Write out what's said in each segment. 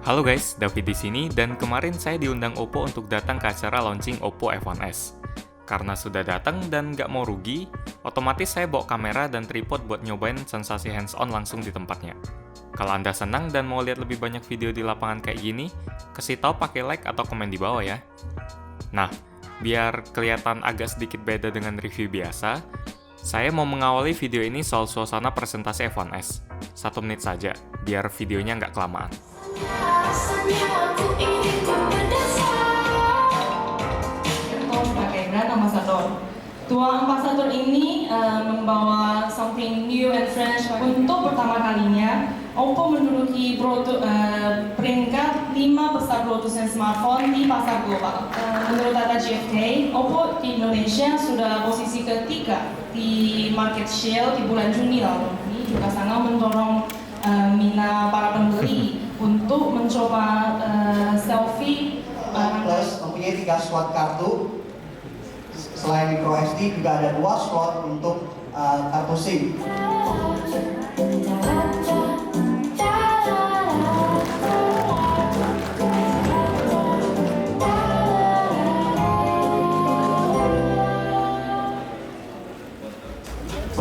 Halo guys, David di sini dan kemarin saya diundang Oppo untuk datang ke acara launching Oppo F1s. Karena sudah datang dan nggak mau rugi, otomatis saya bawa kamera dan tripod buat nyobain sensasi hands-on langsung di tempatnya. Kalau Anda senang dan mau lihat lebih banyak video di lapangan kayak gini, kasih tahu pakai like atau komen di bawah ya. Nah, biar kelihatan agak sedikit beda dengan review biasa, saya mau mengawali video ini soal suasana presentasi F1s. 1 menit saja, biar videonya nggak kelamaan. Pakai brand ambassador. Dua ambassador ini membawa something new and fresh. Untuk pertama kalinya, Oppo menduduki peringkat 5 besar produsen smartphone di pasar global. Menurut data GfK, Oppo di Indonesia sudah posisi ketiga di market share di bulan Juni lalu. Ini juga sangat mendorong minat para pembeli untuk mencoba selfie. Plus mempunyai 3 slot kartu. Selain micro SD juga ada 2 slot untuk kartu SIM.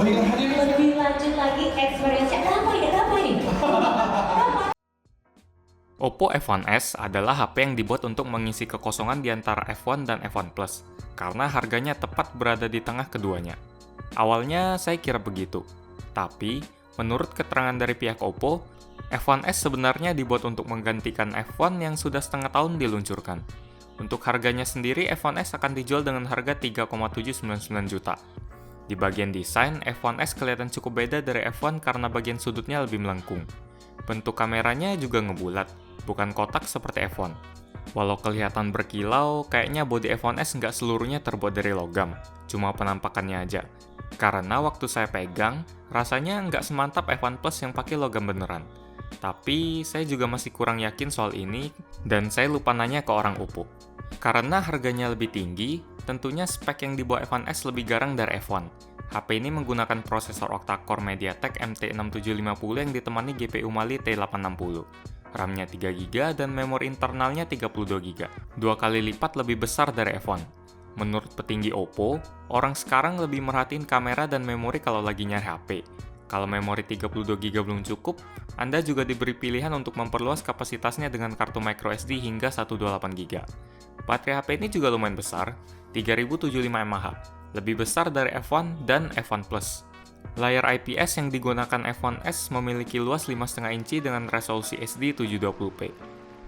Lebih lanjut lagi experience-nya apa ini? Oppo F1s adalah HP yang dibuat untuk mengisi kekosongan di antara F1 dan F1 Plus, karena harganya tepat berada di tengah keduanya. Awalnya saya kira begitu, tapi menurut keterangan dari pihak Oppo, F1s sebenarnya dibuat untuk menggantikan F1 yang sudah setengah tahun diluncurkan. Untuk harganya sendiri, F1s akan dijual dengan harga 3,799 juta. Di bagian desain, F1s kelihatan cukup beda dari F1 karena bagian sudutnya lebih melengkung. Bentuk kameranya juga ngebulat, bukan kotak seperti F1. Walau kelihatan berkilau, kayaknya bodi F1s nggak seluruhnya terbuat dari logam, cuma penampakannya aja. Karena waktu saya pegang, rasanya nggak semantap F1 Plus yang pakai logam beneran. Tapi saya juga masih kurang yakin soal ini, dan saya lupa nanya ke orang Oppo. Karena harganya lebih tinggi, tentunya spek yang dibawa F1s lebih garang dari F1. HP ini menggunakan prosesor octa-core MediaTek MT6750 yang ditemani GPU Mali T860. RAM-nya 3GB dan memori internalnya 32GB, 2 kali lipat lebih besar dari F1. Menurut petinggi Oppo, orang sekarang lebih merhatiin kamera dan memori kalau lagi nyari HP. Kalau memori 32GB belum cukup, Anda juga diberi pilihan untuk memperluas kapasitasnya dengan kartu microSD hingga 128GB. Baterai HP ini juga lumayan besar, 3075 mAh, lebih besar dari F1 dan F1 Plus. Layar IPS yang digunakan F1s memiliki luas 5,5 inci dengan resolusi SD 720p.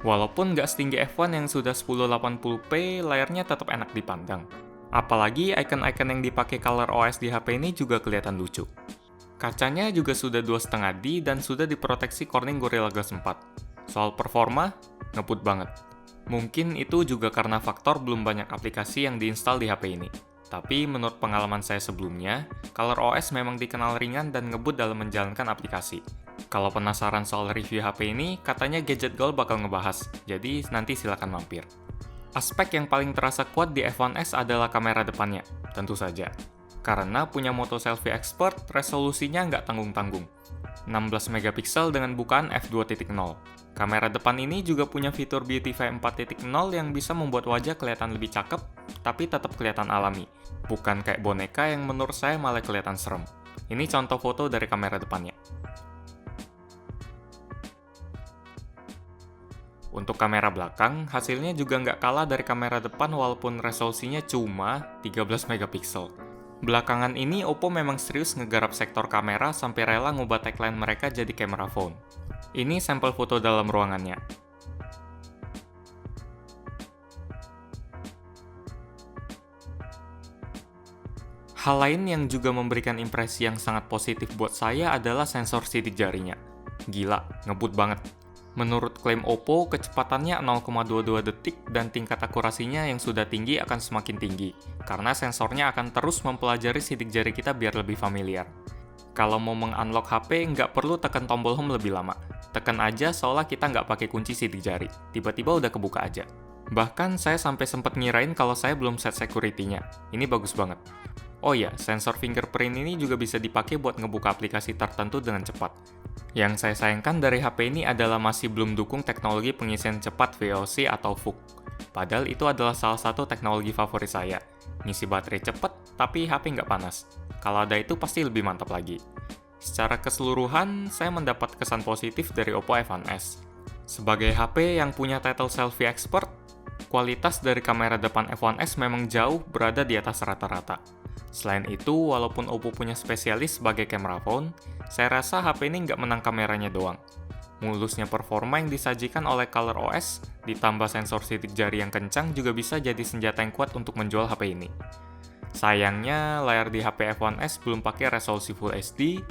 Walaupun nggak setinggi F1 yang sudah 1080p, layarnya tetap enak dipandang. Apalagi icon-icon yang dipakai ColorOS di HP ini juga kelihatan lucu. Kacanya juga sudah 2,5D dan sudah diproteksi Corning Gorilla Glass 4. Soal performa, ngebut banget. Mungkin itu juga karena faktor belum banyak aplikasi yang diinstal di HP ini. Tapi menurut pengalaman saya sebelumnya, ColorOS memang dikenal ringan dan ngebut dalam menjalankan aplikasi. Kalau penasaran soal review HP ini, katanya Gadget Gaul bakal ngebahas, jadi nanti silakan mampir. Aspek yang paling terasa kuat di F1s adalah kamera depannya, tentu saja. Karena punya moto selfie expert, resolusinya nggak tanggung-tanggung. 16 megapiksel dengan bukaan f2.0. Kamera depan ini juga punya fitur Beautify 4.0 yang bisa membuat wajah kelihatan lebih cakep, tapi tetap kelihatan alami. Bukan kayak boneka yang menurut saya malah kelihatan serem. Ini contoh foto dari kamera depannya. Untuk kamera belakang, hasilnya juga nggak kalah dari kamera depan walaupun resolusinya cuma 13 megapiksel. Belakangan ini, Oppo memang serius ngegarap sektor kamera sampai rela ngubah tagline mereka jadi camera phone. Ini sampel foto dalam ruangannya. Hal lain yang juga memberikan impresi yang sangat positif buat saya adalah sensor sidik jarinya. Gila, ngebut banget. Menurut klaim Oppo, kecepatannya 0,22 detik dan tingkat akurasinya yang sudah tinggi akan semakin tinggi, karena sensornya akan terus mempelajari sidik jari kita biar lebih familiar. Kalau mau meng-unlock HP, nggak perlu tekan tombol home lebih lama. Tekan aja seolah kita nggak pakai kunci sidik jari. Tiba-tiba udah kebuka aja. Bahkan saya sampai sempat ngirain kalau saya belum set security-nya. Ini bagus banget. Oh ya, sensor fingerprint ini juga bisa dipakai buat ngebuka aplikasi tertentu dengan cepat. Yang saya sayangkan dari HP ini adalah masih belum dukung teknologi pengisian cepat VOC atau VOOC. Padahal itu adalah salah satu teknologi favorit saya. Ngisi baterai cepat, tapi HP nggak panas. Kalau ada itu pasti lebih mantap lagi. Secara keseluruhan, saya mendapat kesan positif dari Oppo F1s. Sebagai HP yang punya title selfie expert, kualitas dari kamera depan F1s memang jauh berada di atas rata-rata. Selain itu, walaupun Oppo punya spesialis sebagai camera phone, saya rasa HP ini nggak menang kameranya doang. Mulusnya performa yang disajikan oleh ColorOS, ditambah sensor sidik jari yang kencang juga bisa jadi senjata yang kuat untuk menjual HP ini. Sayangnya, layar di HP F1s belum pakai resolusi Full HD,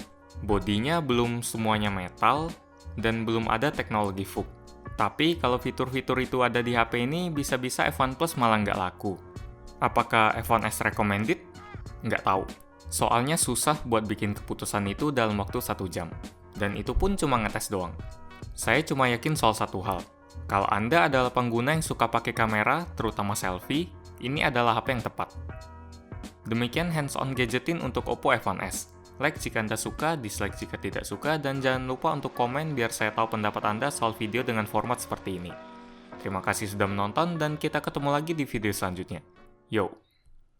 bodinya belum semuanya metal, dan belum ada teknologi VOOC. Tapi kalau fitur-fitur itu ada di HP ini, bisa-bisa F1 Plus malah nggak laku. Apakah F1s recommended? Nggak tahu. Soalnya susah buat bikin keputusan itu dalam waktu 1 jam. Dan itu pun cuma ngetes doang. Saya cuma yakin soal satu hal. Kalau Anda adalah pengguna yang suka pakai kamera, terutama selfie, ini adalah HP yang tepat. Demikian hands-on gadgetin untuk Oppo F1s. Like jika Anda suka, dislike jika tidak suka, dan jangan lupa untuk komen biar saya tahu pendapat Anda soal video dengan format seperti ini. Terima kasih sudah menonton, dan kita ketemu lagi di video selanjutnya. Yo!